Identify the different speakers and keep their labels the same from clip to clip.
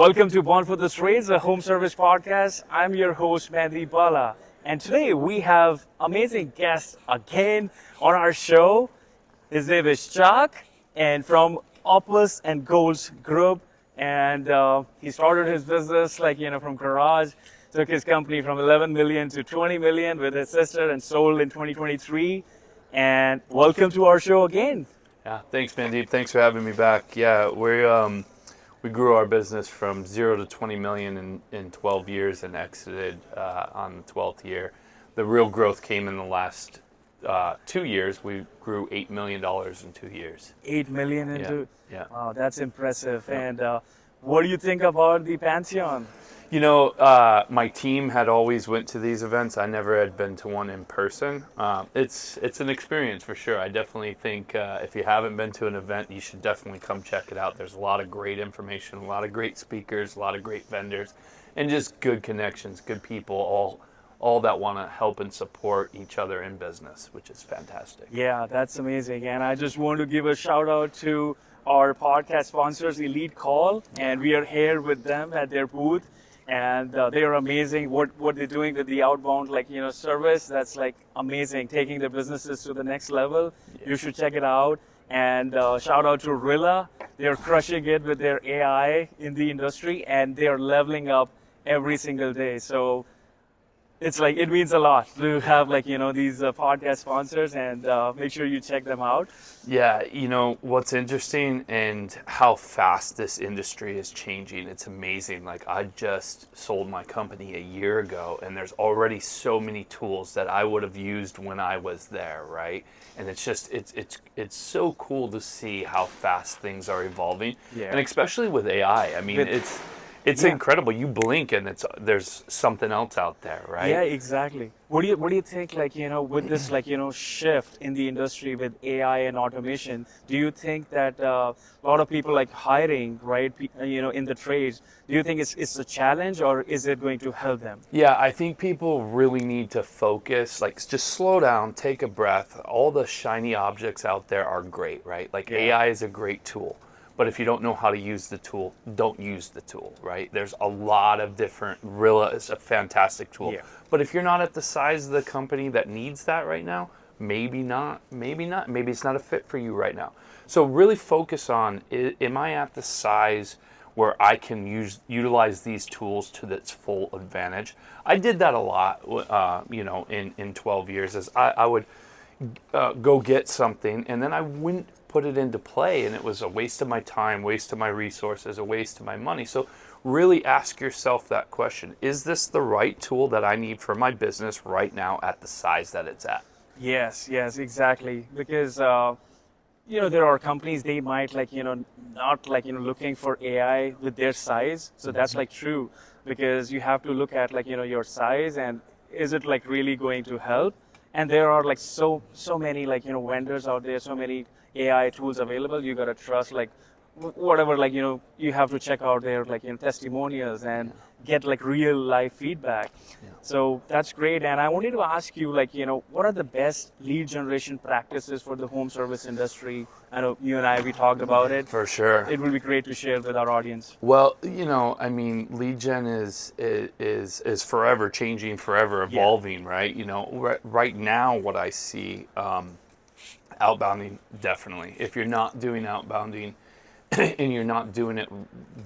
Speaker 1: Welcome to Born for the Trades, a home service podcast. I'm your host, Mandy Bala. And today we have amazing guests again on our show. His name is Chuck, and from Opus and Goals Group. And he started his business from garage, took his company from 11 million to 20 million with his sister and sold in 2023. And welcome to our show again.
Speaker 2: Yeah, thanks, Mandeep. Thanks for having me back. Yeah, we grew our business from 0 to 20 million in 12 years and exited on the 12th year. The real growth came in the last 2 years. We grew $8 million in 2 years.
Speaker 1: 8 million into.
Speaker 2: Yeah.
Speaker 1: Wow, that's impressive. Yeah. And what do you think about the Pantheon?
Speaker 2: You know, my team had always went to these events. I never had been to one in person. It's an experience for sure. I definitely think if you haven't been to an event, you should definitely come check it out. There's a lot of great information, a lot of great speakers, a lot of great vendors, and just good connections, good people, all that want to help and support each other in business, which is fantastic.
Speaker 1: Yeah, that's amazing. And I just want to give a shout out to our podcast sponsors, Elite Call, and we are here with them at their booth. And they are amazing. What they're doing with the outbound, service, that's amazing. Taking their businesses to the next level. Yeah. You should check it out. And shout out to Rilla. They're crushing it with their AI in the industry, and they are leveling up every single day. So it means a lot to have these podcast sponsors, and make sure you check them out.
Speaker 2: Yeah, you know what's interesting and how fast this industry is changing. It's amazing. I just sold my company a year ago, and there's already so many tools that I would have used when I was there, right? And it's just it's so cool to see how fast things are evolving, and especially with AI. I mean, it's incredible. You blink and there's something else out there, right?
Speaker 1: Yeah, exactly. What do you think, with this, shift in the industry with AI and automation, do you think that a lot of people hiring, right, in the trades, do you think it's a challenge, or is it going to help them?
Speaker 2: Yeah, I think people really need to focus, just slow down, take a breath. All the shiny objects out there are great, right? AI is a great tool. But if you don't know how to use the tool, don't use the tool, right? There's a lot of different, Rilla is a fantastic tool. Yeah. But if you're not at the size of the company that needs that right now, maybe not. Maybe it's not a fit for you right now. So really focus on, am I at the size where I can utilize these tools to its full advantage? I did that a lot, in 12 years, as I would go get something, and then I wouldn't put it into play, and it was a waste of my time, waste of my resources, a waste of my money. So really ask yourself that question. Is this the right tool that I need for my business right now at the size that it's at?
Speaker 1: Yes, exactly. Because there are companies, they might not looking for AI with their size. So that's true, because you have to look at your size, and is it really going to help? And there are so many vendors out there, so many AI tools available. You gotta trust whatever you have to check out their testimonials and get real life feedback. Yeah. So that's great. And I wanted to ask you what are the best lead generation practices for the home service industry? I know you and we talked about it.
Speaker 2: For sure.
Speaker 1: It would be great to share with our audience.
Speaker 2: Well, lead gen is forever changing, forever evolving, right? Right now what I see, outbounding, definitely. If you're not doing outbounding and you're not doing it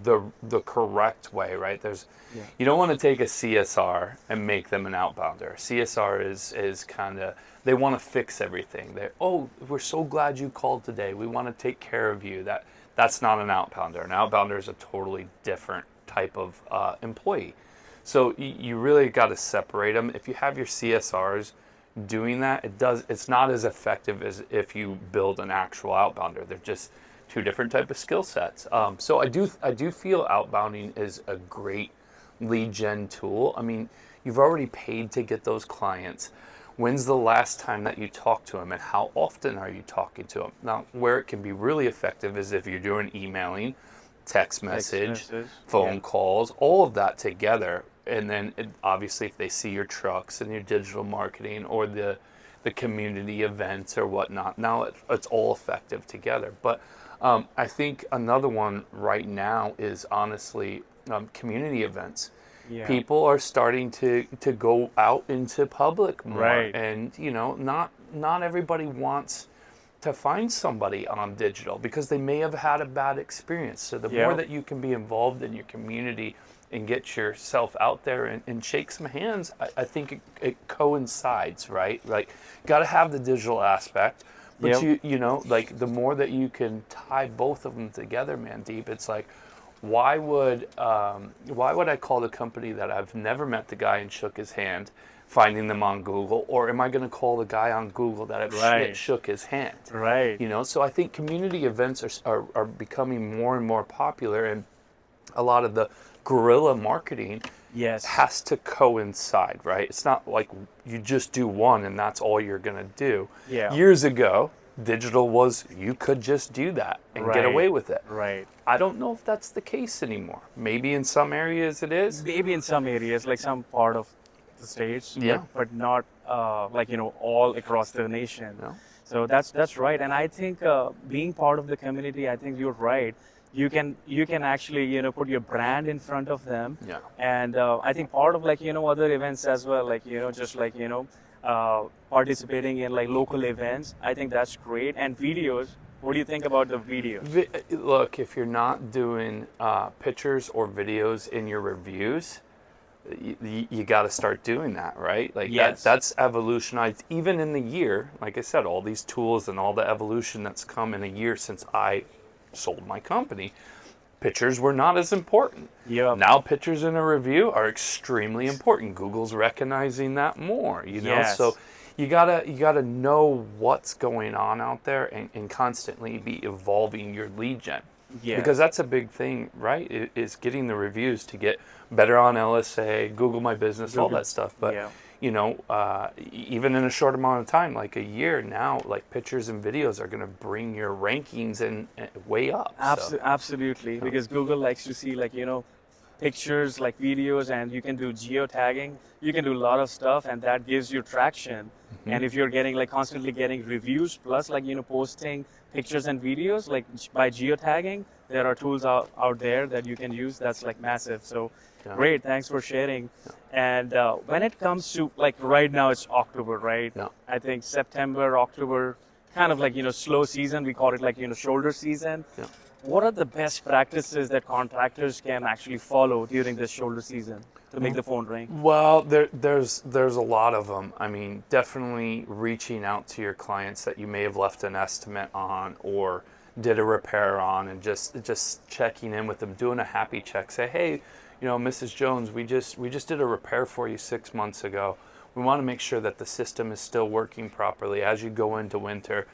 Speaker 2: the correct way, right? You don't want to take a CSR and make them an outbounder. CSR is kind of, they want to fix everything. We're so glad you called today. We want to take care of you. That's not an outbounder. An outbounder is a totally different type of employee. So you really got to separate them. If you have your CSRs doing that, it's not as effective as if you build an actual outbounder. They're just two different type of skill sets. So I do feel outbounding is a great lead gen tool. I mean, you've already paid to get those clients. When's the last time that you talked to them, and how often are you talking to them? Now, where it can be really effective is if you're doing emailing, text message, phone calls, all of that together. And then obviously if they see your trucks and your digital marketing or the community events or whatnot, now it's all effective together. But I think another one right now is honestly community events.
Speaker 1: Yeah.
Speaker 2: People are starting to go out into public more,
Speaker 1: Right.
Speaker 2: and not everybody wants to find somebody on digital because they may have had a bad experience. So the more
Speaker 1: Yep.
Speaker 2: that you can be involved in your community and get yourself out there and shake some hands, I think it coincides, right? Like, got to have the digital aspect, but
Speaker 1: Yep.
Speaker 2: like the more that you can tie both of them together, man, Deep, it's like, why would I call the company that I've never met the guy and shook his hand, finding them on Google, or am I going to call the guy on Google that I've
Speaker 1: Right.
Speaker 2: shook his hand?
Speaker 1: Right.
Speaker 2: So I think community events are becoming more and more popular, and a lot of the guerrilla marketing
Speaker 1: Yes.
Speaker 2: has to coincide, right? It's not like you just do one and that's all you're going to do.
Speaker 1: Yeah.
Speaker 2: Years ago, digital was you could just do that and get away
Speaker 1: Right.
Speaker 2: with it.
Speaker 1: Right.
Speaker 2: I don't know if that's the case anymore. Maybe in some areas it is.
Speaker 1: Maybe in some areas, like some part of the states,
Speaker 2: Yeah.
Speaker 1: but not all across the nation.
Speaker 2: No?
Speaker 1: So that's right, and I think being part of the community, I think you're right. You can actually put your brand in front of them,
Speaker 2: Yeah.
Speaker 1: and I think part of other events as well, just participating in like local events. I think that's great. And videos. What do you think about the videos?
Speaker 2: Look, if you're not doing pictures or videos in your reviews, you got to start doing that, right? Like
Speaker 1: Yes.
Speaker 2: that's evolutionized even in the year. Like I said, all these tools and all the evolution that's come in a year since I sold my company. Pictures were not as important.
Speaker 1: Yeah.
Speaker 2: Now pictures in a review are extremely important. Google's recognizing that more,
Speaker 1: Yes.
Speaker 2: So you gotta know what's going on out there and constantly be evolving your lead gen.
Speaker 1: Yes.
Speaker 2: Because that's a big thing, right? Is getting the reviews to get better on LSA, Google My Business, all
Speaker 1: Google.
Speaker 2: that stuff. But
Speaker 1: Yeah.
Speaker 2: even in a short amount of time, like a year now, like pictures and videos are going to bring your rankings and way up. So.
Speaker 1: Absolutely, because Google likes to see pictures, like videos, and you can do geotagging. You can do a lot of stuff, and that gives you traction. And if you're getting constantly getting reviews, plus posting pictures and videos by geotagging, there are tools out there that you can use. That's massive. So
Speaker 2: Yeah.
Speaker 1: great, thanks for sharing. And when it comes to right now, it's October, right?
Speaker 2: Yeah.
Speaker 1: I think September, October, kind of slow season. We call it shoulder season.
Speaker 2: Yeah.
Speaker 1: What are the best practices that contractors can actually follow during this shoulder season to make the phone ring?
Speaker 2: Well, there's a lot of them. I mean, definitely reaching out to your clients that you may have left an estimate on or did a repair on, and just checking in with them, doing a happy check. Say, hey, Mrs. Jones, we just did a repair for you 6 months ago. We want to make sure that the system is still working properly as you go into winter.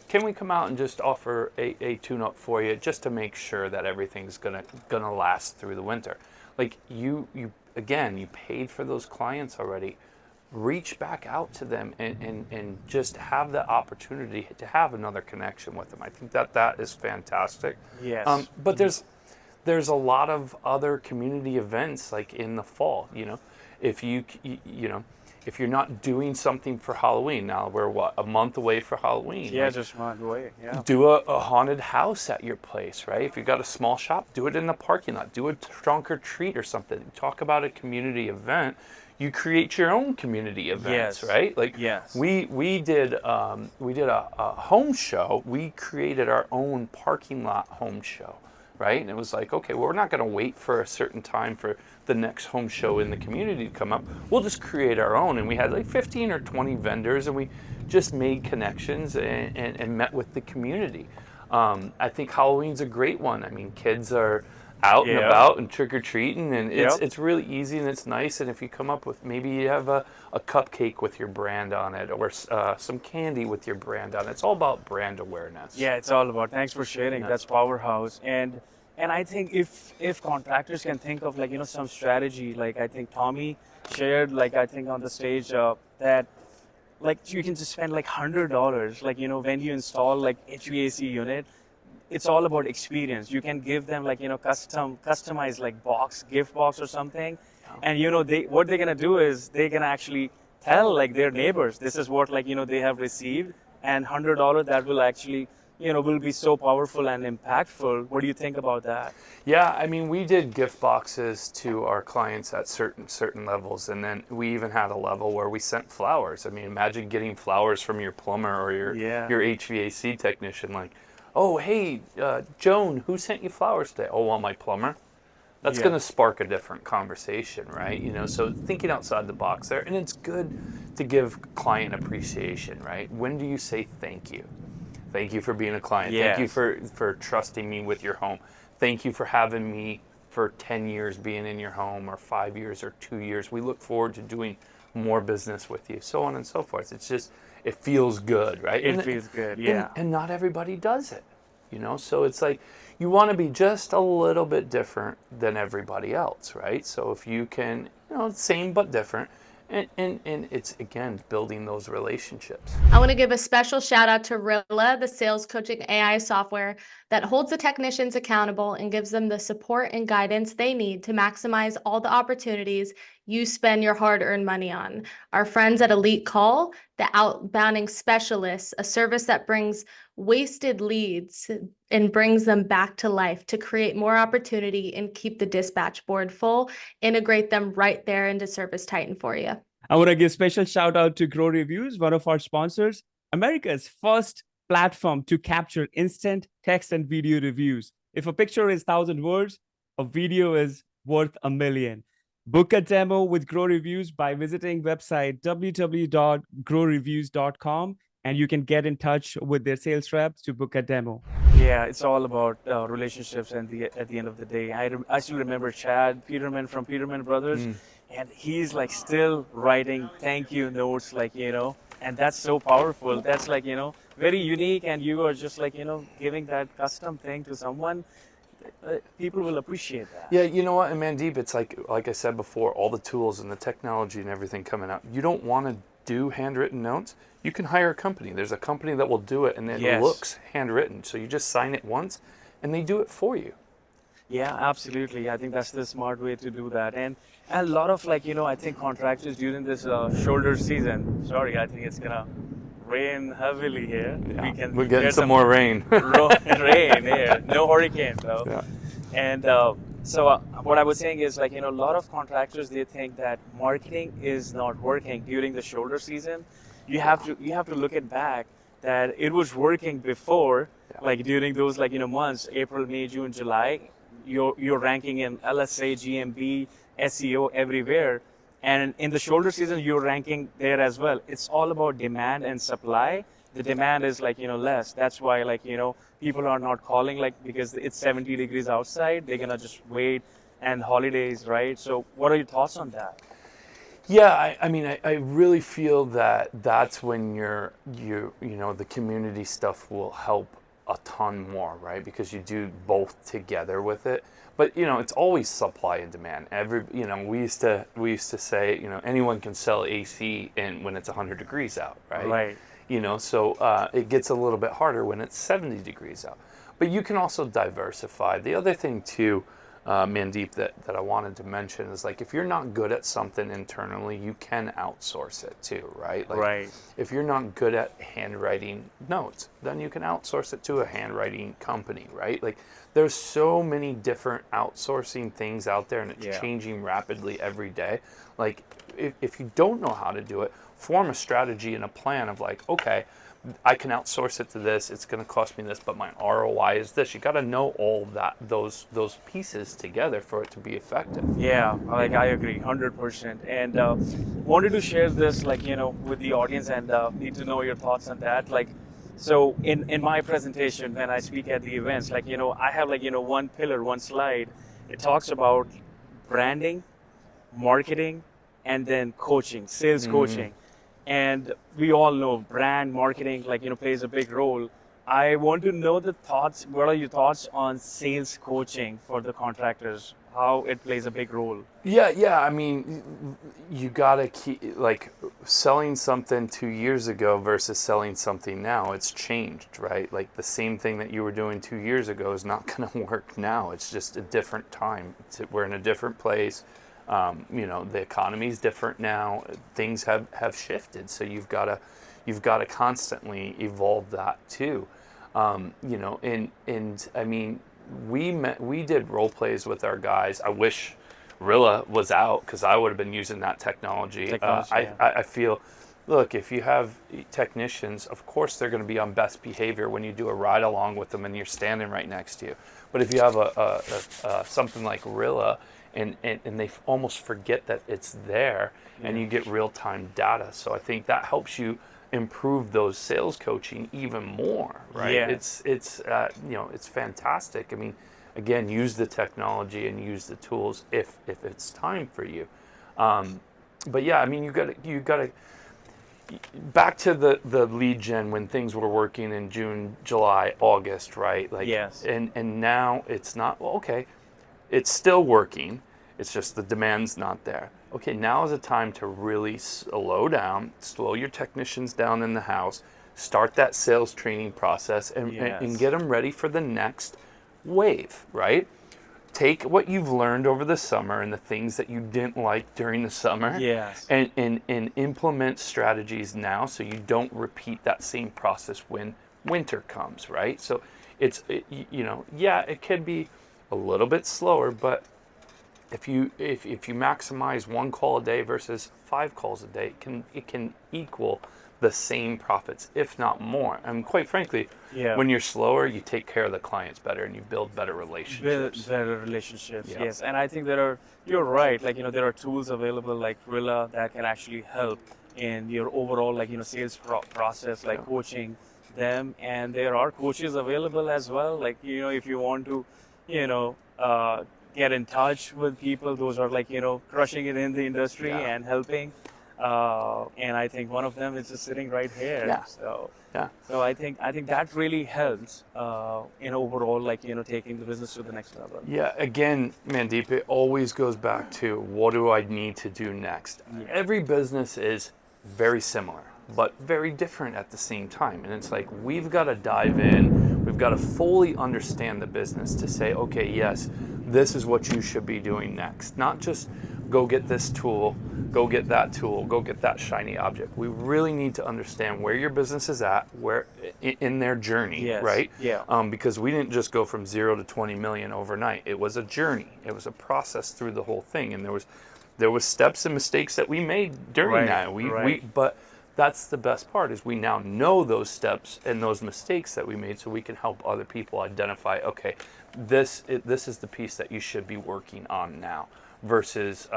Speaker 2: Can we come out and just offer a tune-up for you just to make sure that everything's gonna last through the winter? You paid for those clients already. Reach back out to them and just have the opportunity to have another connection with them. I think that is fantastic.
Speaker 1: Yes.
Speaker 2: But there's a lot of other community events in the fall. If you're not doing something for Halloween, now we're a month away for Halloween.
Speaker 1: Yeah, just a month away. Yeah.
Speaker 2: Do a haunted house at your place, right? If you've got a small shop, do it in the parking lot. Do a trunk or treat or something. Talk about a community event. You create your own community events,
Speaker 1: Yes.
Speaker 2: right?
Speaker 1: Yes.
Speaker 2: We did a home show. We created our own parking lot home show, right? And it was okay, well, we're not going to wait for a certain time for the next home show in the community to come up. We'll just create our own. And we had 15 or 20 vendors, and we just made connections and met with the community. I think Halloween's a great one. I mean, kids are out and
Speaker 1: Yeah.
Speaker 2: about and trick-or-treating, and
Speaker 1: Yep.
Speaker 2: it's really easy and it's nice. And if you come up with, maybe you have a cupcake with your brand on it, or some candy with your brand on it. It's all about brand awareness.
Speaker 1: Yeah, it's all about. Thanks for sharing.
Speaker 2: Yeah.
Speaker 1: That's powerhouse. And I think if contractors can think of some strategy, I think Tommy shared I think on the stage that you can just spend $100 when you install HVAC unit. It's all about experience. You can give them customized gift box or something, and what they're gonna do is they're gonna actually tell their neighbors this is what they have received, and $100 that will actually will be so powerful and impactful. What do you think about that?
Speaker 2: Yeah, I mean, we did gift boxes to our clients at certain levels, and then we even had a level where we sent flowers. I mean, imagine getting flowers from your plumber or
Speaker 1: Yeah,
Speaker 2: your HVAC technician, like, oh, hey, Joan, who sent you flowers today? Oh, well, my plumber. That's
Speaker 1: yeah,
Speaker 2: going to spark a different conversation, right? So thinking outside the box there, and it's good to give client appreciation, right? When do you say thank you? Thank you for being a client. Thank you
Speaker 1: yes.
Speaker 2: for trusting me with your home. Thank you for having me for 10 years being in your home, or 5 years, or 2 years. We look forward to doing more business with you, so on and so forth. It's just, it feels good, right?
Speaker 1: It
Speaker 2: And
Speaker 1: feels good.
Speaker 2: and,
Speaker 1: Yeah.
Speaker 2: and not everybody does it, so it's like you want to be just a little bit different than everybody else, right? So if you can, same but different, and it's, again, building those relationships.
Speaker 3: I want to give a special shout out to Rilla, the sales coaching AI software that holds the technicians accountable and gives them the support and guidance they need to maximize all the opportunities you spend your hard-earned money on. Our friends at Elite Call, the outbounding specialists, a service that brings wasted leads and brings them back to life to create more opportunity and keep the dispatch board full, integrate them right there into Service Titan for you.
Speaker 4: I want to give special shout out to Grow Reviews, one of our sponsors, America's first platform to capture instant text and video reviews. If a picture is 1,000 words, a video is worth 1,000,000. Book a demo with Grow Reviews by visiting website www.growreviews.com, and you can get in touch with their sales reps to book a demo.
Speaker 1: Yeah, it's all about relationships, and at the end of the day, I still remember Chad Peterman from Peterman Brothers, and he's like still writing thank you notes, and that's so powerful. That's very unique, and you are just giving that custom thing to someone. People will appreciate that.
Speaker 2: Yeah, you know what, and Mandeep, it's like I said before, all the tools and the technology and everything coming out. You don't want to do handwritten notes. You can hire a company. There's a company that will do it, and it
Speaker 1: Yes.
Speaker 2: looks handwritten. So you just sign it once, and they do it for you.
Speaker 1: Yeah, absolutely. I think that's the smart way to do that. And a lot of I think contractors during this shoulder season. Sorry, I think it's gonna rain heavily here.
Speaker 2: Yeah,
Speaker 1: We can
Speaker 2: we're getting
Speaker 1: get
Speaker 2: some more rain.
Speaker 1: rain here. No hurricane though.
Speaker 2: Yeah.
Speaker 1: And so what I was saying is a lot of contractors, they think that marketing is not working during the shoulder season. You have to look it back that it was working before, during those months, April, May, June, July. You're ranking in LSA, GMB, SEO everywhere, and in the shoulder season you're ranking there as well. It's all about demand and supply. The demand is less. That's why people are not calling because it's 70 degrees outside. They're gonna just wait, and holidays, right? So what are your thoughts on that?
Speaker 2: Yeah, I mean, I really feel that that's when the community stuff will help a ton more, right? Because you do both together with it. But it's always supply and demand. We used to say, anyone can sell AC when it's 100 degrees out, right?
Speaker 1: Right.
Speaker 2: So it gets a little bit harder when it's 70 degrees out. But you can also diversify. The other thing too, Mandeep, that I wanted to mention is if you're not good at something internally, you can outsource it too, right?
Speaker 1: Right.
Speaker 2: If you're not good at handwriting notes, then you can outsource it to a handwriting company, right? There's so many different outsourcing things out there, and it's changing rapidly every day. If you don't know how to do it, form a strategy and a plan of okay, I can outsource it to this. It's going to cost me this, but my ROI is this. You got to know all of those pieces together for it to be effective.
Speaker 1: Yeah, I agree, 100%. And wanted to share this, with the audience, and need to know your thoughts on that. So in my presentation, when I speak at the events, I have one pillar, one slide. It talks about branding, marketing, and then coaching, sales coaching. And we all know brand marketing plays a big role. I want to know what are your thoughts on sales coaching for the contractors, how it plays a big role?
Speaker 2: Yeah. I mean, you gotta keep selling something 2 years ago versus selling something now. It's changed, right? The same thing that you were doing 2 years ago is not going to work now. It's just a different time. We're in a different place. The economy's different now. Things have shifted, so you've got to constantly evolve that too. You know, and I mean, we did role plays with our guys. I wish Rilla was out because I would have been using that technology. I feel, look, if you have technicians, of course they're going to be on best behavior when you do a ride along with them and you're standing right next to you. But if you have something like Rilla, and they almost forget that it's there, and you get real time data. So I think that helps you improve those sales coaching even more, right?
Speaker 1: Yes.
Speaker 2: It's you know, it's fantastic. I mean, again, use the technology and use the tools if it's time for you. But yeah, I mean, you got to back to the lead gen when things were working in June, July, August, right? Like,
Speaker 1: Yes.
Speaker 2: And now it's not. Well, okay, it's still working. It's just the demand's not there. Okay, now is a time to really slow down, slow your technicians down in the house, start that sales training process, and get them ready for the next wave, right? Take what you've learned over the summer and the things that you didn't like during the summer,
Speaker 1: Yes.
Speaker 2: and implement strategies now so you don't repeat that same process when winter comes, right? So you know, yeah, it can be a little bit slower, but if you maximize 1 call a day versus 5 calls a day, it can equal the same profits, if not more. And quite frankly, when you're slower, you take care of the clients better and you build better relationships.
Speaker 1: Better relationships,
Speaker 2: Yeah.
Speaker 1: yes. And I think you're right, like, you know, there are tools available like Rilla that can actually help in your overall, like, you know, sales process, like coaching them. And there are coaches available as well. Like, you know, if you want to, you know, get in touch with people, those are, like, you know, crushing it in the industry and helping. And I think one of them is just sitting right here.
Speaker 2: Yeah.
Speaker 1: So I think that really helps in overall, like, you know, taking the business to the next level.
Speaker 2: Yeah, again, Mandeep, it always goes back to what do I need to do next?
Speaker 1: Yeah.
Speaker 2: Every business is very similar, but very different at the same time. And it's like, we've got to dive in, we've got to fully understand the business to say, okay, yes, this is what you should be doing next. Not just go get this tool, go get that tool, go get that shiny object. We really need to understand where your business is at, where in their journey, right?
Speaker 1: Yeah.
Speaker 2: Because we didn't just go from 0 to 20 million overnight. It was a journey. It was a process through the whole thing, and there was steps and mistakes that we made during that. But that's the best part, is we now know those steps and those mistakes that we made, so we can help other people identify, okay, this is the piece that you should be working on now, versus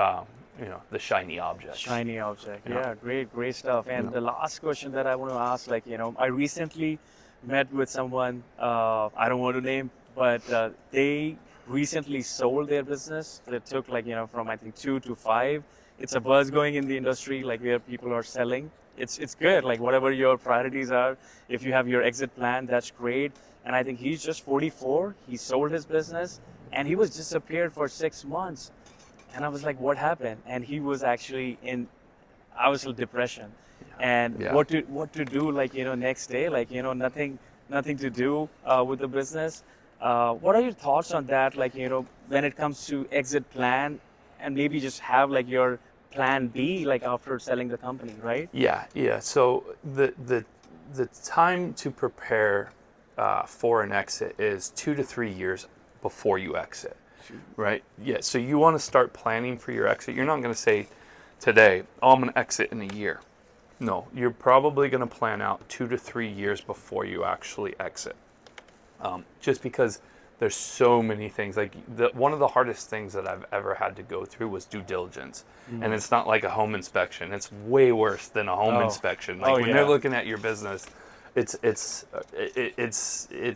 Speaker 2: you know, the shiny object.
Speaker 1: Shiny object. Yeah, great stuff. And the last question that I want to ask, like, you know, I recently met with someone, I don't want to name, but they recently sold their business. It took, like, you know, from I think 2 to 5. It's a buzz going in the industry, like, where people are selling. It's good, like, whatever your priorities are, if you have your exit plan, that's great. And I think he's just 44. He sold his business and he was disappeared for 6 months. And I was like, what happened? And he was actually in, I was in depression. And what to do, like, you know, next day, like, you know, nothing to do with the business. What are your thoughts on that? Like, you know, when it comes to exit plan, and maybe just have like your plan B, like after selling the company, right?
Speaker 2: Yeah. So the time to prepare for an exit is 2 to 3 years before you exit, right? Yeah. So you want to start planning for your exit. You're not going to say today, oh, I'm going to exit in a year. No, you're probably going to plan out 2 to 3 years before you actually exit. Just because there's so many things. Like one of the hardest things that I've ever had to go through was due diligence. And it's not like a home inspection. It's way worse than a home inspection. Like when they're looking at your business, it's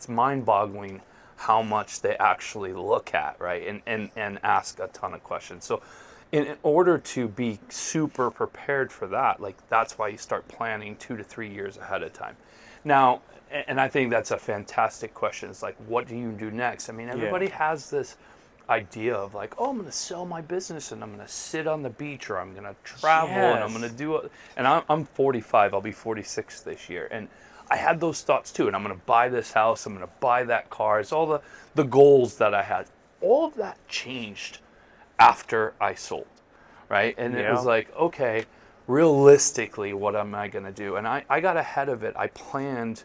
Speaker 2: mind-boggling how much they actually look at, right? And ask a ton of questions. So in order to be super prepared for that, like that's why you start planning 2 to 3 years ahead of time. Now, and I think that's a fantastic question. It's like, what do you do next? I mean, everybody has this idea of like, oh, I'm going to sell my business and I'm going to sit on the beach, or I'm going to travel and I'm going to do it. And I'm 45, I'll be 46 this year. And I had those thoughts too. And I'm going to buy this house, I'm going to buy that car. It's all the goals that I had. All of that changed after I sold, right? And it was like, okay, realistically, what am I going to do? And I got ahead of it. I planned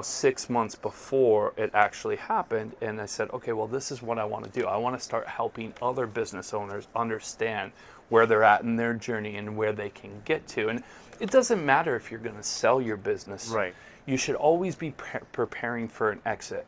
Speaker 2: 6 months before it actually happened, and I said, okay, well, this is what I want to do. I want to start helping other business owners understand where they're at in their journey and where they can get to. And it doesn't matter if you're going to sell your business.
Speaker 1: Right.
Speaker 2: You should always be preparing for an exit,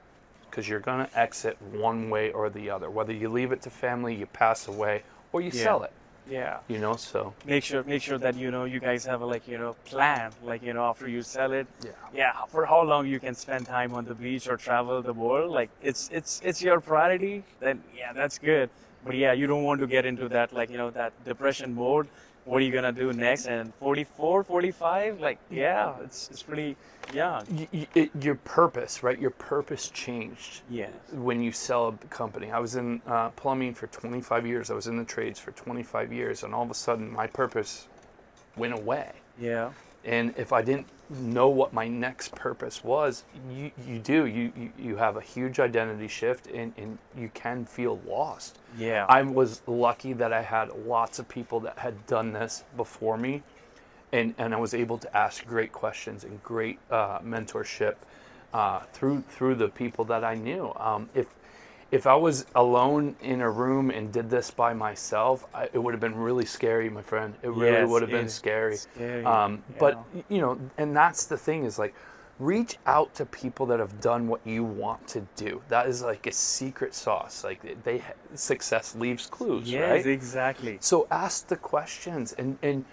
Speaker 2: because you're going to exit one way or the other. Whether you leave it to family, you pass away, or you sell it.
Speaker 1: Yeah.
Speaker 2: So
Speaker 1: Make sure that you guys have a plan, after you sell it. Yeah. For how long you can spend time on the beach or travel the world, it's your priority, then that's good. But you don't want to get into that that depression mode. What are you gonna do next? And 44, 45, it's pretty young.
Speaker 2: Your purpose, right? Your purpose changed.
Speaker 1: Yes.
Speaker 2: When you sell a company. I was in plumbing for 25 years. I was in the trades for 25 years, and all of a sudden my purpose went away.
Speaker 1: Yeah.
Speaker 2: And if I didn't know what my next purpose was, you have a huge identity shift, and you can feel lost.
Speaker 1: Yeah.
Speaker 2: I was lucky that I had lots of people that had done this before me, and I was able to ask great questions and great mentorship through the people that I knew. If I was alone in a room and did this by myself, it would have been really scary, my friend. It really would have been scary. But and that's the thing, is reach out to people that have done what you want to do. That is like a secret sauce. Success leaves clues, right?
Speaker 1: Yes, exactly.
Speaker 2: So ask the questions, and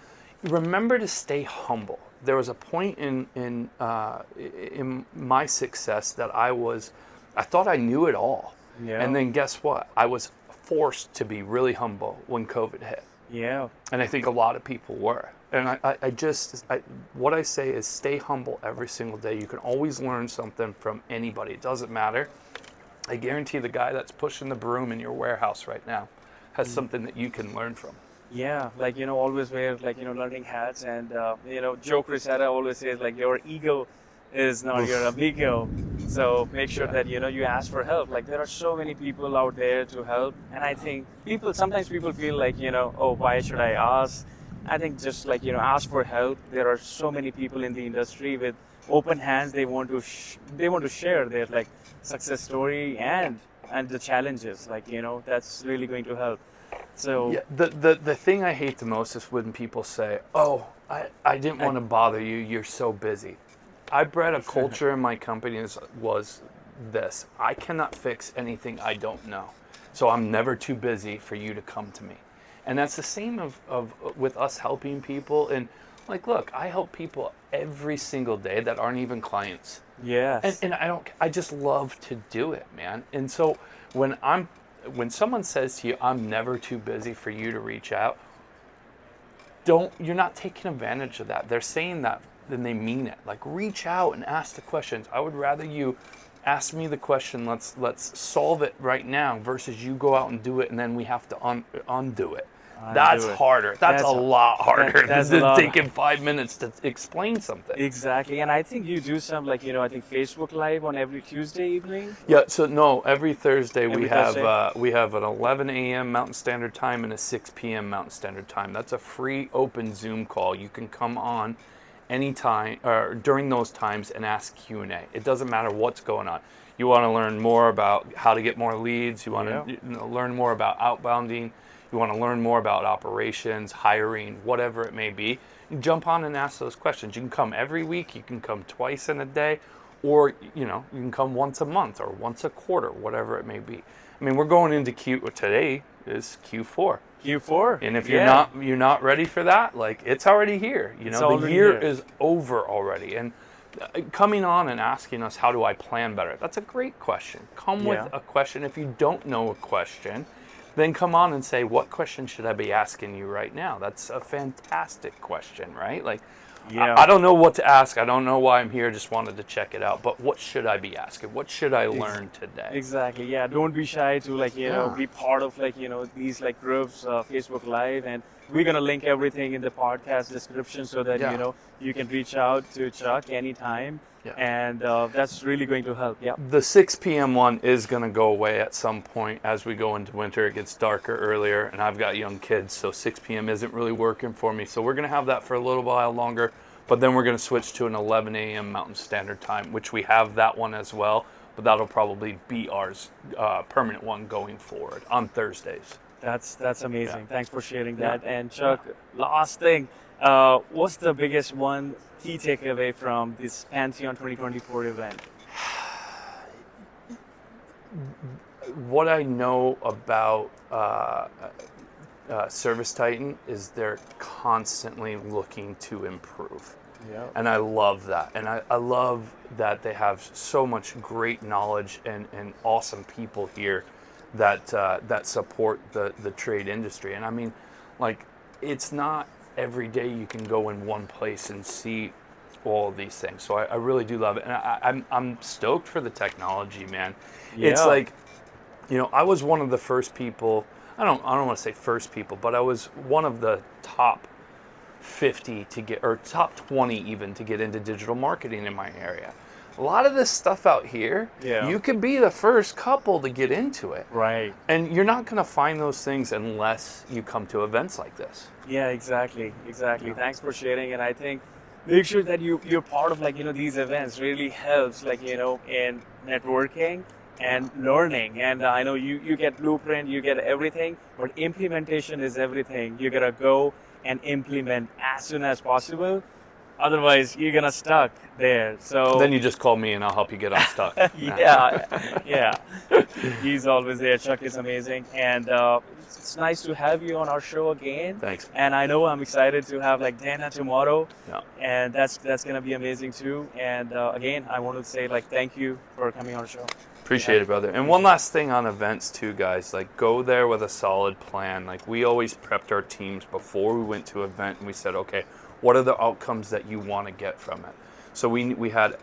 Speaker 2: remember to stay humble. There was a point in my success that I thought I knew it all.
Speaker 1: Yeah.
Speaker 2: And then guess what? I was forced to be really humble when COVID hit.
Speaker 1: Yeah.
Speaker 2: And I think a lot of people were. And what I say is stay humble every single day. You can always learn something from anybody. It doesn't matter. I guarantee the guy that's pushing the broom in your warehouse right now has something that you can learn from.
Speaker 1: Yeah, always wear learning hats, and Joe Crisetta always says your ego is not your amigo. So make sure that you ask for help. There are so many people out there to help, and I think sometimes people feel oh, why should I ask? I think just ask for help. There are so many people in the industry with open hands. They want to share their success story and the challenges. That's really going to help. So
Speaker 2: the thing I hate the most is when people say, oh, I didn't want to bother you, you're so busy. I bred a culture in my company was this: I cannot fix anything I don't know, so I'm never too busy for you to come to me. And that's the same with us helping people. And look, I help people every single day that aren't even clients.
Speaker 1: Yes.
Speaker 2: And I just love to do it, man. And so when someone says to you, I'm never too busy for you to reach out, you're not taking advantage of that. They're saying that, then they mean it. Reach out and ask the questions. I would rather you ask me the question, let's solve it right now, versus you go out and do it and then we have to undo it. That's harder. That's a lot harder than taking 5 minutes to explain something.
Speaker 1: Exactly. And I think you do some I think Facebook Live on every Tuesday evening.
Speaker 2: Yeah. So no, every Thursday we have an 11 a.m. Mountain Standard Time and a 6 p.m. Mountain Standard Time. That's a free open Zoom call. You can come on anytime or during those times and ask Q&A. It doesn't matter what's going on. You want to learn more about how to get more leads. You want to learn more about outbounding. You want to learn more about operations, hiring, whatever it may be. You jump on and ask those questions. You can come every week. You can come twice in a day, or you can come once a month or once a quarter, whatever it may be. I mean, we're going into today is Q4.
Speaker 1: Q4.
Speaker 2: And if you're not ready for that, it's already here. The year is over already. And coming on and asking us, how do I plan better? That's a great question. Come with a question. If you don't know a question, then come on and say, what question should I be asking you right now? That's a fantastic question, right? I don't know what to ask. I don't know why I'm here. Just wanted to check it out. But what should I be asking? What should I learn today?
Speaker 1: Exactly. Yeah. Don't be shy to be part of these groups, Facebook Live, and we're gonna link everything in the podcast description so that you can reach out to Chuck anytime. Yeah. And that's really going to help. Yeah.
Speaker 2: The 6 p.m. one is going to go away at some point as we go into winter. It gets darker earlier, and I've got young kids, so 6 p.m. isn't really working for me. So we're going to have that for a little while longer. But then we're going to switch to an 11 a.m. Mountain Standard Time, which we have that one as well. But that'll probably be ours permanent one going forward on Thursdays.
Speaker 1: That's amazing.
Speaker 2: Yeah.
Speaker 1: Thanks for sharing
Speaker 2: Yeah.
Speaker 1: that. And Chuck, last thing, what's the biggest one key takeaway from this Pantheon 2024 event?
Speaker 2: What I know about Service Titan is they're constantly looking to improve.
Speaker 1: Yeah.
Speaker 2: And I love that. And I love that they have so much great knowledge and awesome people here that that support the trade industry. And I mean, like, it's not every day you can go in one place and see all of these things. So I really do love it. And I'm stoked for the technology, man. It's
Speaker 1: Yeah.
Speaker 2: like, you know, I was one of the first people, I don't want to say first people, but I was one of the top 50 to get, or top 20 even, to get into digital marketing in my area. A lot of this stuff out here,
Speaker 1: Yeah.
Speaker 2: you could be the first couple to get into it.
Speaker 1: Right.
Speaker 2: And you're not going to find those things unless you come to events like this.
Speaker 1: Yeah, exactly. Thanks for sharing. And I think make sure that you're part of, like, you know, these events really helps, like, you know, in networking and learning. And I know you get blueprint, you get everything, but implementation is everything. You gotta go and implement as soon as possible. Otherwise, you're gonna stuck there. So
Speaker 2: Then you just call me and I'll help you get unstuck.
Speaker 1: yeah. He's always there. Chuck is amazing, and it's nice to have you on our show again.
Speaker 2: Thanks.
Speaker 1: And I know I'm excited to have, like, Dana tomorrow,
Speaker 2: Yeah.
Speaker 1: and that's gonna be amazing too. And again, I want to say, like, thank you for coming on the show.
Speaker 2: Appreciate it, brother. And one last thing on events too, guys. Like, go there with a solid plan. Like, we always prepped our teams before we went to an event, and we said, okay, what are the outcomes that you want to get from it? So we had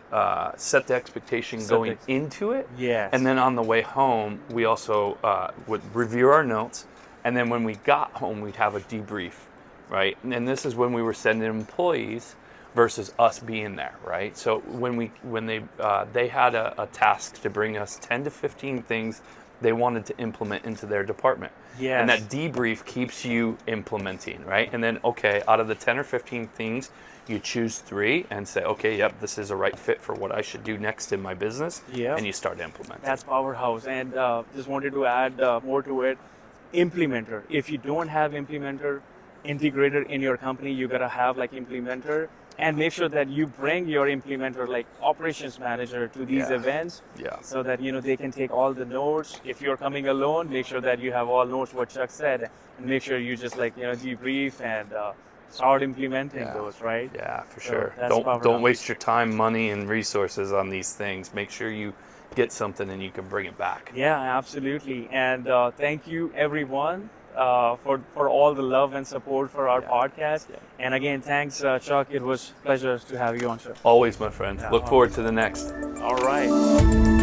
Speaker 2: set the expectation going into it.
Speaker 1: Yes.
Speaker 2: And then on the way home, we also would review our notes. And then when we got home, we'd have a debrief, right? And this is when we were sending employees versus us being there, right? So when they had a task to bring us 10 to 15 things they wanted to implement into their department.
Speaker 1: Yes.
Speaker 2: And that debrief keeps you implementing, right? And then, okay, out of the 10 or 15 things, you choose 3 and say, okay, yep, this is a right fit for what I should do next in my business.
Speaker 1: Yep.
Speaker 2: And you start implementing.
Speaker 1: That's powerhouse. And just wanted to add more to it. Implementer. If you don't have implementer integrated in your company, you gotta have, like, implementer, and make sure that you bring your implementer, like operations manager, to these events.
Speaker 2: Yeah.
Speaker 1: So that, you know, they can take all the notes. If you're coming alone, make sure that you have all notes what Chuck said, and make sure you just, like, you know, debrief and start implementing those, right?
Speaker 2: Yeah, for
Speaker 1: So
Speaker 2: sure.
Speaker 1: that's
Speaker 2: Don't
Speaker 1: powerhouse.
Speaker 2: waste your time, money, and resources on these things. Make sure you get something and you can bring it back.
Speaker 1: Yeah, absolutely. And thank you, everyone, for all the love and support for our podcast.
Speaker 2: Yeah.
Speaker 1: And again, thanks, Chuck. It was a pleasure to have you on show.
Speaker 2: Always, my friend.
Speaker 1: Yeah.
Speaker 2: Look forward to the next.
Speaker 1: All right.